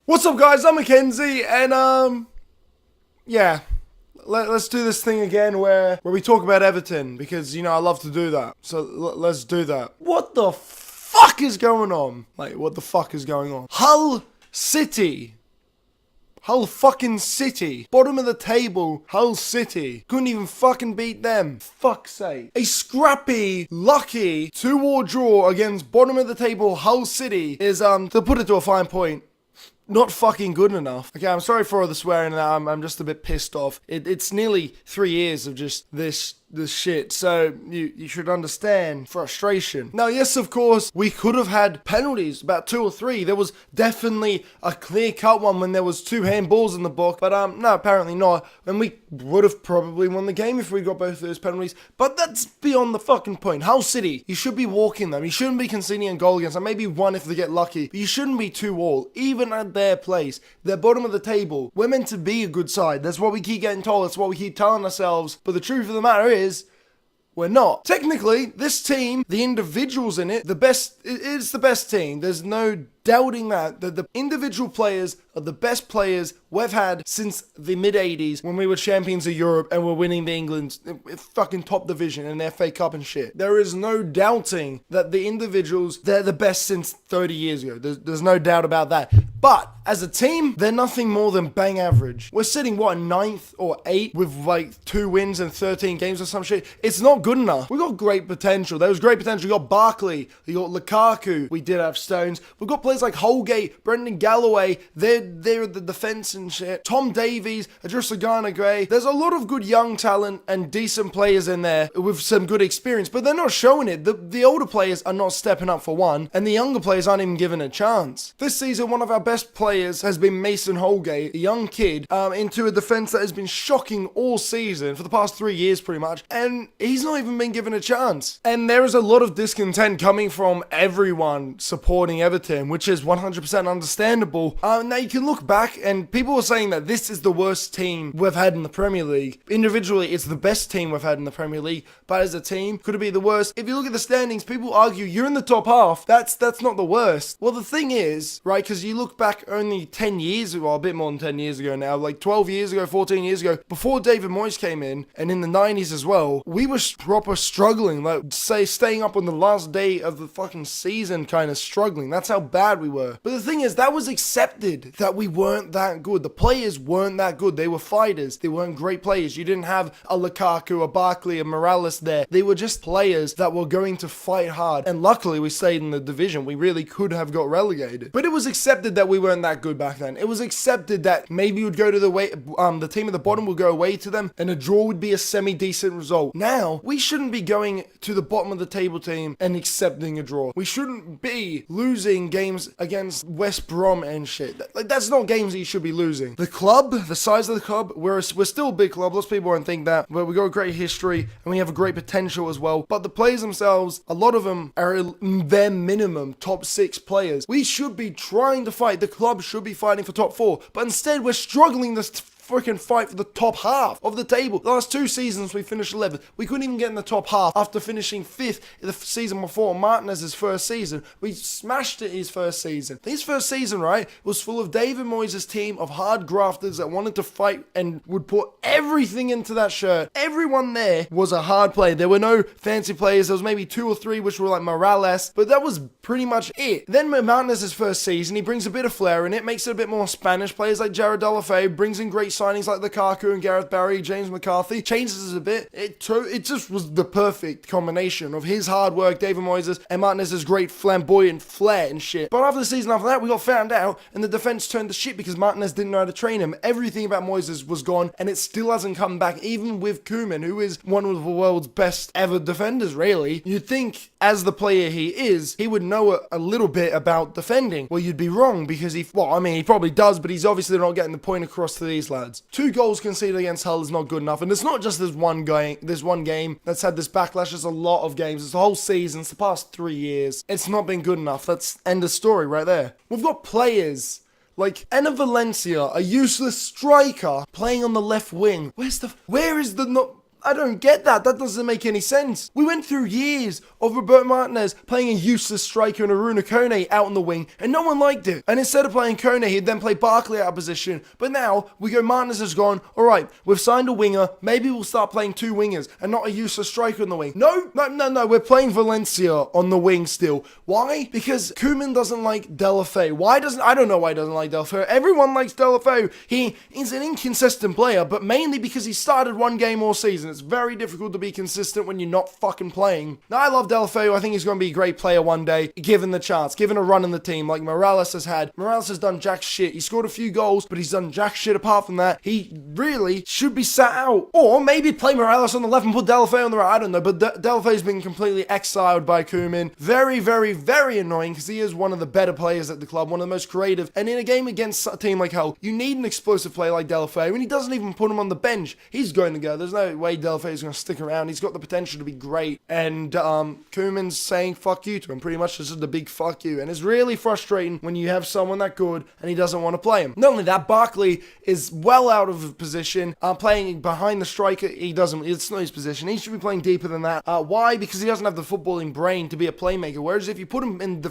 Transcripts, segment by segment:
What's up, guys? I'm Mackenzie, and yeah, let's do this thing again where we talk about Everton because I love to do that. So let's do that. What the fuck is going on? Like, what the fuck is going on? Hull City. Hull fucking City. Bottom of the table, Hull City. Couldn't even fucking beat them. Fuck's sake. A scrappy, lucky 2-2 draw against bottom of the table Hull City is, to put it to a fine point, not fucking good enough. Okay, I'm sorry for all the swearing. I'm just a bit pissed off. It's nearly 3 years of just this shit, so you should understand frustration. Now, yes, of course, we could have had penalties, about 2 or 3. There was definitely a clear-cut one when there was 2 handballs in the book, but no, apparently not, and we would have probably won the game if we got both of those penalties, but that's beyond the fucking point. Hull City, you should be walking them. You shouldn't be conceding a goal against them, maybe one if they get lucky, but you shouldn't be 2-2, even at their place. They're bottom of the table. We're meant to be a good side. That's what we keep getting told. That's what we keep telling ourselves, but the truth of the matter is, we're not. Technically, this team, the individuals in it, it's the best team. There's no doubting that the individual players are the best players we've had since the mid-80s when we were champions of Europe and were winning the England fucking top division and the FA Cup and shit. There is no doubting that the individuals, they're the best since 30 years ago. There's no doubt about that. But as a team, they're nothing more than bang average. We're sitting, 9th or 8th with like 2 wins and 13 games or some shit. It's not good enough. We got great potential. There was great potential. We got Barkley. We got Lukaku. We did have Stones. We've got players like Holgate, Brendan Galloway. They're the defense and shit. Tom Davies, Adrissagana Gray. There's a lot of good young talent and decent players in there with some good experience, but they're not showing it. The older players are not stepping up for one, and the younger players aren't even given a chance. This season, one of our best players has been Mason Holgate, a young kid, into a defense that has been shocking all season for the past 3 years pretty much, and he's not even been given a chance. And there is a lot of discontent coming from everyone supporting Everton, which is 100% understandable. Now you can look back and people are saying that this is the worst team we've had in the Premier League. Individually, it's the best team we've had in the Premier League, but as a team, could it be the worst? If you look at the standings, people argue you're in the top half. That's not the worst. Well, the thing is, right, because you look back only 10 years ago, a bit more than 10 years ago now, like 12 years ago, 14 years ago, before David Moyes came in, and in the 90s as well, we were proper struggling, like, say, staying up on the last day of the fucking season, kind of struggling. That's how bad we were. But the thing is, that was accepted, that we weren't that good. The players weren't that good. They were fighters. They weren't great players. You didn't have a Lukaku, a Barkley, a Morales there. They were just players that were going to fight hard. And luckily, we stayed in the division. We really could have got relegated. But it was accepted that we weren't that good back then. It was accepted that maybe we'd go to the team at the bottom would go away to them, and a draw would be a semi-decent result. Now, we shouldn't be going to the bottom of the table team and accepting a draw. We shouldn't be losing games against West Brom and shit. Like, that's not games that you should be losing. The club, the size of the club, we're still a big club. Lots of people won't think that, but we got a great history and we have a great potential as well. But the players themselves, a lot of them are their minimum top 6 players. We should be trying to fight. The club should be fighting for top 4, but instead we're struggling this freaking fight for the top half of the table. The last 2 seasons we finished 11th. We couldn't even get in the top half after finishing 5th in the season before Martinez's first season. We smashed it his first season. His first season, right, was full of David Moyes' team of hard grafters that wanted to fight and would put everything into that shirt. Everyone there was a hard player. There were no fancy players. There was maybe 2 or 3 which were like Morales, but that was pretty much it. Then Martinez's first season, he brings a bit of flair in it, makes it a bit more Spanish. Players like Jared Deulofeu, brings in great signings like Lukaku and Gareth Barry, James McCarthy, changes it a bit. It just was the perfect combination of his hard work, David Moyes, and Martinez's great flamboyant flair and shit. But after the season after that, we got found out, and the defense turned to shit because Martinez didn't know how to train him. Everything about Moyes was gone, and it still hasn't come back, even with Koeman, who is one of the world's best ever defenders, really. You'd think, as the player he is, he would know a little bit about defending. Well, you'd be wrong, because he probably does, but he's obviously not getting the point across to these lads. 2 goals conceded against Hull is not good enough, and it's not just this one game that's had this backlash. It's a lot of games. It's the whole season. It's the past 3 years. It's not been good enough. That's end of story right there. We've got players like Enner Valencia, a useless striker, playing on the left wing. Where is the not? I don't get that. That doesn't make any sense. We went through years of Roberto Martinez playing a useless striker and Aruna Kone out on the wing, and no one liked it. And instead of playing Kone, he'd then play Barkley out of position. But now, we go, Martinez has gone, alright, we've signed a winger, maybe we'll start playing two wingers, and not a useless striker on the wing. No, we're playing Valencia on the wing still. Why? Because Koeman doesn't like Deulofeu. I don't know why he doesn't like Deulofeu. Everyone likes Deulofeu. He's an inconsistent player, but mainly because he started one game all season. It's very difficult to be consistent when you're not fucking playing. Now, I love Deulofeu. I think he's going to be a great player one day, given the chance, given a run in the team like Morales has had. Morales has done jack shit. He scored a few goals, but he's done jack shit apart from that. He really should be sat out. Or maybe play Morales on the left and put Deulofeu on the right. I don't know, but Deulofeu's been completely exiled by Koeman. Very, very, very annoying because he is one of the better players at the club, one of the most creative. And in a game against a team like Hull, you need an explosive player like Deulofeu, and he doesn't even put him on the bench. He's going to go. There's no way Deulofeu is going to stick around. He's got the potential to be great. And Koeman's saying fuck you to him. Pretty much this is the big fuck you. And it's really frustrating when you have someone that good and he doesn't want to play him. Not only that, Barkley is well out of position, playing behind the striker. It's not his position. He should be playing deeper than that. Why? Because he doesn't have the footballing brain to be a playmaker. Whereas if you put him in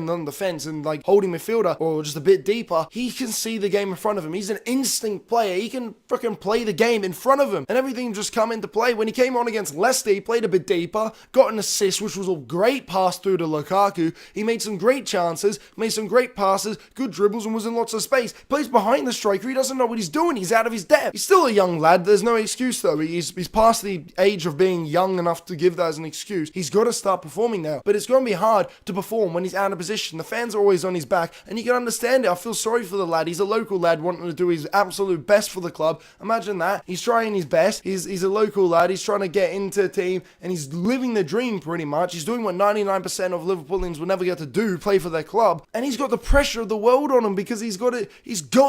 on defense and like holding midfielder or just a bit deeper, he can see the game in front of him. He's an instinct player. He can freaking play the game in front of him, and everything just come into play. When he came on against Leicester, he played a bit deeper, got an assist, which was a great pass through to Lukaku. He made some great chances, made some great passes, good dribbles, and was in lots of space. Plays behind the striker. He doesn't know what he's doing. He's out of his depth. He's still a young lad. There's no excuse though. He's past the age of being young enough to give that as an excuse. He's got to start performing now. But it's going to be hard to perform when he's out of position. The fans are always on his back, and you can understand it. I feel sorry for the lad. He's a local lad wanting to do his absolute best for the club. Imagine that. He's trying his best. He's a local lad. He's trying to get into a team, and he's living the dream pretty much. He's doing what 99% of Liverpoolians will never get to do, play for their club. And he's got the pressure of the world on him because he's got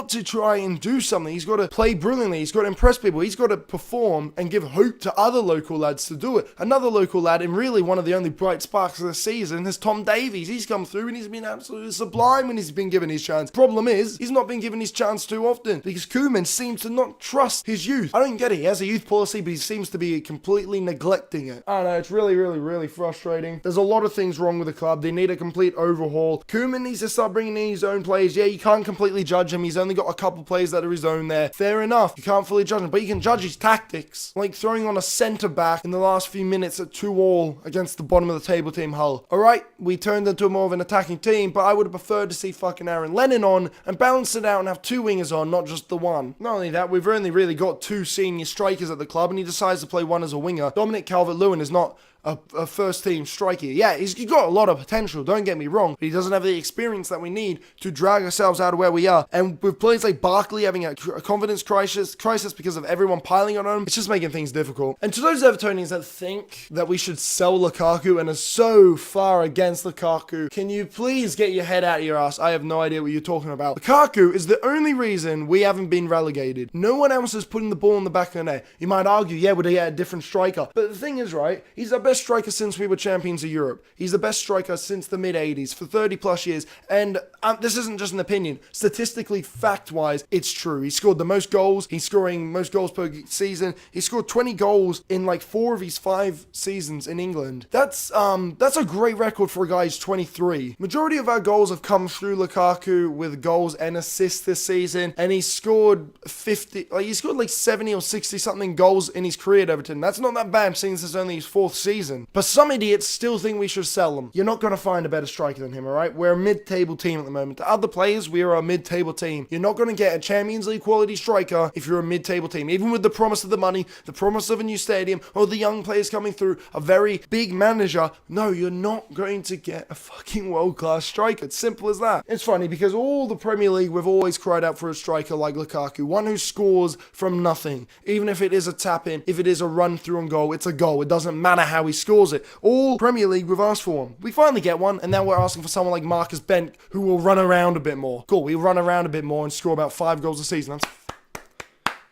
to try and do something. He's got to play brilliantly. He's got to impress people. He's got to perform and give hope to other local lads to do it. Another local lad, and really one of the only bright sparks of the season, is Tom Davies. He's come through and he's been absolutely sublime when he's been given his chance. Problem is, he's not been given his chance too often because Koeman seems to not trust his youth. I don't get it. He has a youth policy, but he seems to be completely neglecting it. I don't know. It's really, really, really frustrating. There's a lot of things wrong with the club. They need a complete overhaul. Koeman needs to start bringing in his own players. Yeah, you can't completely judge him. He's only got a couple players that are his own there. Fair enough. You can't fully judge him, but you can judge his tactics. Like throwing on a centre-back in the last few minutes at 2-2 against the bottom of the table team Hull. Alright, we turned into more of an attacking team, but I would have preferred to see fucking Aaron Lennon on and balance it out and have two wingers on, not just the one. Not only that, we've only really got two senior strikers at the club, and he decides to play one as a winger. Dominic Calvert-Lewin is not a first team striker. Yeah, he's got a lot of potential, don't get me wrong, but he doesn't have the experience that we need to drag ourselves out of where we are. And with players like Barkley having a confidence crisis because of everyone piling on him, it's just making things difficult. And to those Evertonians that think that we should sell Lukaku and are so far against Lukaku, can you please get your head out of your ass? I have no idea what you're talking about. Lukaku is the only reason we haven't been relegated. No one else is putting the ball in the back of the net. You might argue, yeah, would he get a different striker? But the thing is, right, he's the best striker since we were champions of Europe. He's the best striker since the mid-80s for 30 plus years. And this isn't just an opinion. Statistically, fact-wise, it's true. He scored the most goals. He's scoring most goals per season. He scored 20 goals in like 4 of his 5 seasons in England. That's a great record for a guy who's 23. Majority of our goals have come through Lukaku with goals and assists this season. And he scored 70 or 60 something goals in his career at Everton. That's not that bad since it's only his 4th season. But some idiots still think we should sell him. You're not going to find a better striker than him, alright? We're a mid-table team at the moment. To other players, we are a mid-table team. You're not going to get a Champions League quality striker if you're a mid-table team. Even with the promise of the money, the promise of a new stadium, or the young players coming through, a very big manager. No, you're not going to get a fucking world-class striker. It's simple as that. It's funny because all the Premier League, we've always cried out for a striker like Lukaku. One who scores from nothing. Even if it is a tap-in, if it is a run-through on goal, it's a goal. It doesn't matter how he scores it. All Premier League we've asked for one. We finally get one, and now we're asking for someone like Marcus Bent who will run around a bit more. Cool, he'll run around a bit more and score about 5 goals a season.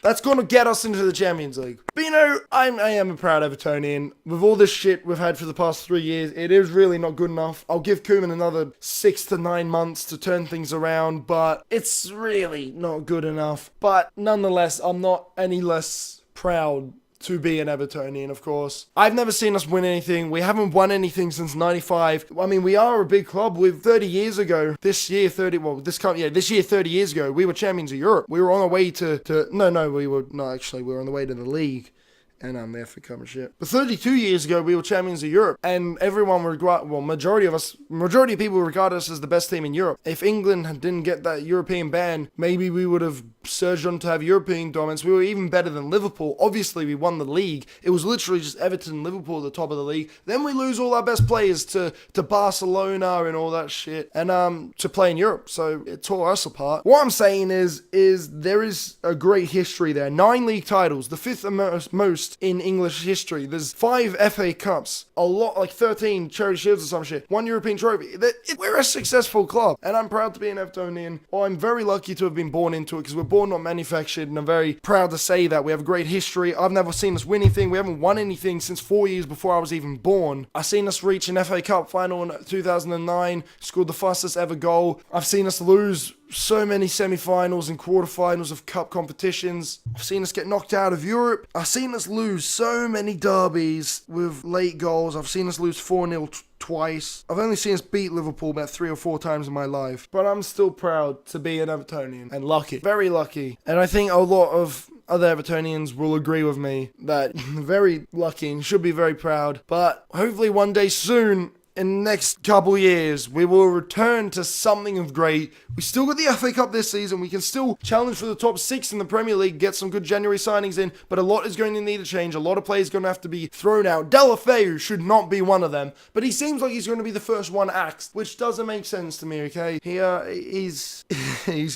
That's going to get us into the Champions League. But you know, I am a proud Evertonian. With all this shit we've had for the past 3 years, it is really not good enough. I'll give Koeman another 6 to 9 months to turn things around, but it's really not good enough. But nonetheless, I'm not any less proud to be an Evertonian, of course. I've never seen us win anything. We haven't won anything since 95. I mean, we are a big club. With 30 years ago, this year 30 years ago, we were champions of Europe. We were on our way we were on the way to the league. And I'm there for cover shit. But 32 years ago, we were champions of Europe, and everyone majority of people regard us as the best team in Europe. If England didn't get that European ban, maybe we would have surged on to have European dominance. We were even better than Liverpool. Obviously, we won the league. It was literally just Everton and Liverpool at the top of the league. Then we lose all our best players to Barcelona and all that shit, and to play in Europe. So it tore us apart. What I'm saying is there is a great history there. 9 league titles, the 5th most in English history. There's 5 FA Cups, a lot, like 13 Charity Shields or some shit, 1 European trophy. We're a successful club, and I'm proud to be an Evertonian. I'm very lucky to have been born into it, because we're born not manufactured, and I'm very proud to say that. We have a great history. I've never seen us win anything. We haven't won anything since 4 years before I was even born. I've seen us reach an FA Cup final in 2009, scored the fastest ever goal. I've seen us lose so many semi-finals and quarter-finals of cup competitions. I've seen us get knocked out of Europe. I've seen us lose so many derbies with late goals. I've seen us lose 4-0 twice. I've only seen us beat Liverpool about 3 or 4 times in my life. But I'm still proud to be an Evertonian, and lucky. Very lucky. And I think a lot of other Evertonians will agree with me that very lucky and should be very proud. But hopefully one day soon, in the next couple years, we will return to something of great. We still got the FA Cup this season. We can still challenge for the top 6 in the Premier League, get some good January signings in, but a lot is going to need to change. A lot of players are going to have to be thrown out. Deulofeu should not be one of them, but he seems like he's going to be the first one axed, which doesn't make sense to me, okay? He's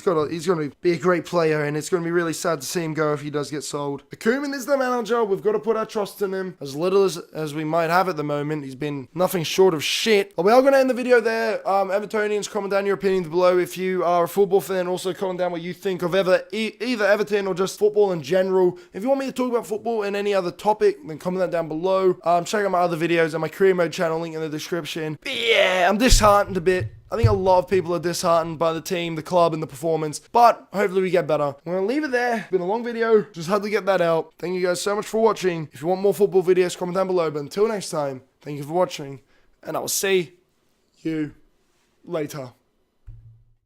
going to be a great player, and it's going to be really sad to see him go if he does get sold. Koeman is the manager. We've got to put our trust in him. As little as we might have at the moment, he's been nothing short of shit. We are going to end the video there. Evertonians, comment down your opinions below. If you are a football fan, also comment down what you think of either Everton or just football in general. If you want me to talk about football and any other topic, then comment that down below. Check out my other videos and my career mode channel, link in the description. But yeah, I'm disheartened a bit. I think a lot of people are disheartened by the team, the club, and the performance, but hopefully we get better. I'm going to leave it there. It's been a long video. Just had to get that out. Thank you guys so much for watching. If you want more football videos, comment down below. But until next time, thank you for watching, and I will see you later.